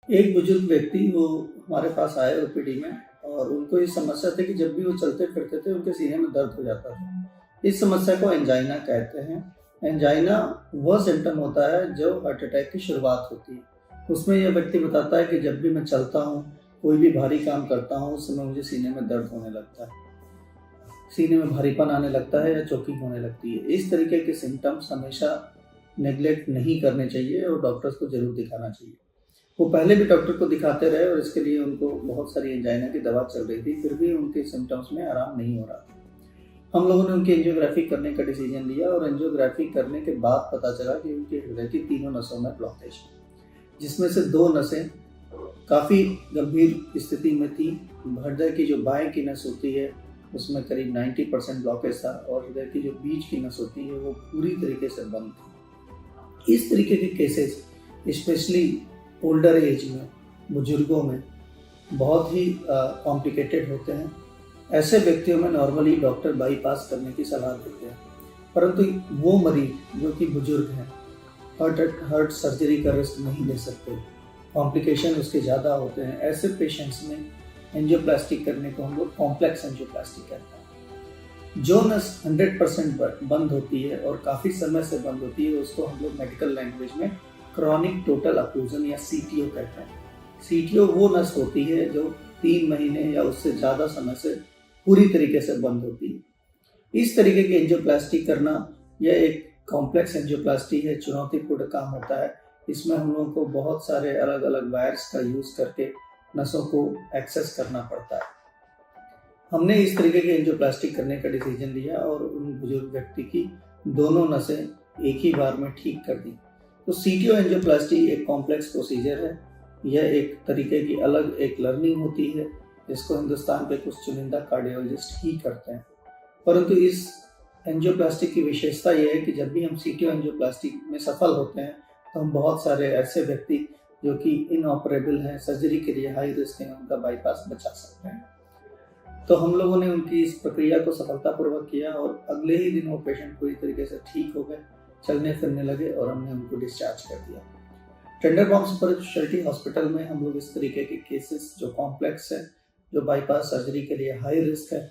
एक बुजुर्ग व्यक्ति वो हमारे पास आए ओपीडी में और उनको ये समस्या थी कि जब भी वो चलते फिरते थे उनके सीने में दर्द हो जाता था। इस समस्या को एंजाइना कहते हैं। एंजाइना वह सिम्टम होता है जो हार्ट अटैक की शुरुआत होती है। उसमें यह व्यक्ति बताता है कि जब भी मैं चलता हूँ, कोई भी भारी काम करता हूँ, उस समय मुझे सीने में दर्द होने लगता है, सीने में भारीपन आने लगता है या चोकिंग होने लगती है। इस तरीके के सिम्टम्स हमेशा नेग्लेक्ट नहीं करने चाहिए और डॉक्टर्स को ज़रूर दिखाना चाहिए। वो पहले भी डॉक्टर को दिखाते रहे और इसके लिए उनको बहुत सारी एंजाइना की दवा चल रही थी, फिर भी उनके सिम्टम्स में आराम नहीं हो रहा था। हम लोगों ने उनकी एंजियोग्राफी करने का डिसीजन लिया और एंजियोग्राफी करने के बाद पता चला कि उनके हृदय की तीनों नसों में ब्लॉकेज है, जिसमें से 2 नसें काफ़ी गंभीर स्थिति में थी। हृदय की जो बाएं की नस होती है उसमें करीब 90% ब्लॉकेज था और हृदय की जो बीच की नस होती है वो पूरी तरीके से बंद थी। इस तरीके के केसेस स्पेशली ओल्डर एज में, बुजुर्गों में बहुत ही कॉम्प्लिकेटेड होते हैं। ऐसे व्यक्तियों में नॉर्मली डॉक्टर बाईपास करने की सलाह देते हैं, परंतु वो मरीज जो कि बुजुर्ग हैं, हार्ट सर्जरी का रिस्क नहीं ले सकते, कॉम्प्लिकेशन उसके ज़्यादा होते हैं। ऐसे पेशेंट्स में एंजियोप्लास्टी करने को हम लोग कॉम्प्लेक्स एंजियोप्लास्टी कहते हैं। जो नस 100% बंद होती है और काफ़ी समय से बंद होती है, उसको हम लोग मेडिकल लैंग्वेज में क्रॉनिक टोटल ऑक्लूजन या सीटीओ कहते हैं। सीटीओ वो नस होती है जो 3 महीने या उससे ज़्यादा समय से पूरी तरीके से बंद होती है। इस तरीके की एंजियोप्लास्टी करना यह एक कॉम्प्लेक्स एंजियोप्लास्टी है, चुनौतीपूर्ण काम होता है। इसमें हम लोगों को बहुत सारे अलग अलग वायर्स का यूज़ करके नसों को एक्सेस करना पड़ता है। हमने इस तरीके की एंजियोप्लास्टी करने का डिसीजन लिया और उन बुजुर्ग व्यक्ति की दोनों नसें एक ही बार में ठीक कर दी। तो सीटीओ एंजियोप्लास्टी एक कॉम्प्लेक्स प्रोसीजर है। यह एक तरीके की अलग एक लर्निंग होती है जिसको हिंदुस्तान के कुछ चुनिंदा कार्डियोलॉजिस्ट ही करते हैं। परंतु इस एंजियोप्लास्टी की विशेषता यह है कि जब भी हम सीटीओ एंजियोप्लास्टी में सफल होते हैं तो हम बहुत सारे ऐसे व्यक्ति जो कि इनऑपरेबल हैं, सर्जरी के लिए हाई रिस्क हैं, उनका बाईपास बचा सकते हैं। तो हम लोगों ने उनकी इस प्रक्रिया को सफलतापूर्वक किया और अगले ही दिन वो पेशेंट पूरी तरीके से ठीक हो गए, चलने फिरने लगे और हमने उनको डिस्चार्ज कर दिया। टेंडरबॉम सुपर स्पेशलिटी हॉस्पिटल में हम लोग इस तरीके के केसेस जो कॉम्प्लेक्स है, जो बाईपास सर्जरी के लिए हाई रिस्क है,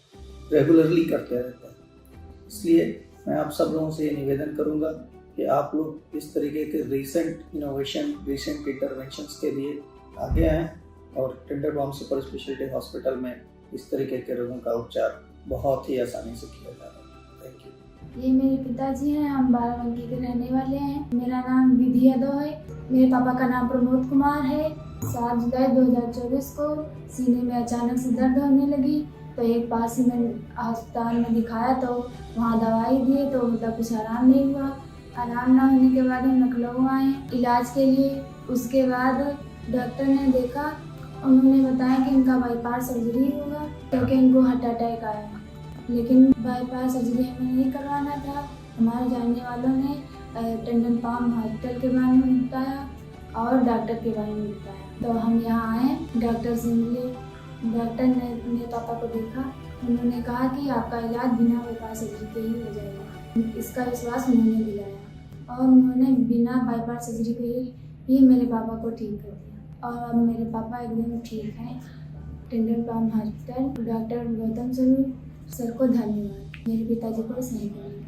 रेगुलरली करते रहते हैं। इसलिए मैं आप सब लोगों से ये निवेदन करूंगा कि आप लोग इस तरीके के रीसेंट इनोवेशन, रीसेंट इंटरवेंशंस के लिए आगे आएँ और टेंडरबॉम सुपर स्पेशलिटी हॉस्पिटल में इस तरीके के रोगों का उपचार बहुत ही आसानी से किया जा रहा है। Thank you. ये मेरे पिताजी हैं, हम बाराबंकी के रहने वाले हैं। मेरा नाम विधि यादव है। मेरे पापा का नाम प्रमोद कुमार है। 7 जुलाई 2024 को सीने में अचानक से दर्द होने लगी, तो एक पास ही में अस्पताल में दिखाया तो वहाँ दवाई दिए तो मतलब कुछ आराम नहीं हुआ। आराम ना होने के बाद हम लखनऊ आए इलाज के लिए। उसके बाद डॉक्टर ने देखा, उन्होंने बताया कि इनका बाईपास सर्जरी होगा क्योंकि इनको हार्ट अटैक आया। लेकिन बाईपास सर्जरी हमें नहीं करवाना था। हमारे जानने वालों ने टेंडन पाम हॉस्पिटल के बारे में बताया और डॉक्टर के बारे में बताया, तो हम यहाँ आए, डॉक्टर से मिले। डॉक्टर ने मेरे पापा को देखा, उन्होंने कहा कि आपका इलाज बिना बाईपास सर्जरी के ही हो जाएगा। इसका विश्वास उन्होंने दिलाया और उन्होंने बिना बाईपास सर्जरी के ही मेरे पापा को ठीक कर दिया और अब मेरे पापा एकदम ठीक हैं। Tendon palm hospital, doctor Gautam sir को धन्यवाद। मेरे पिताजी को स्नेह करें।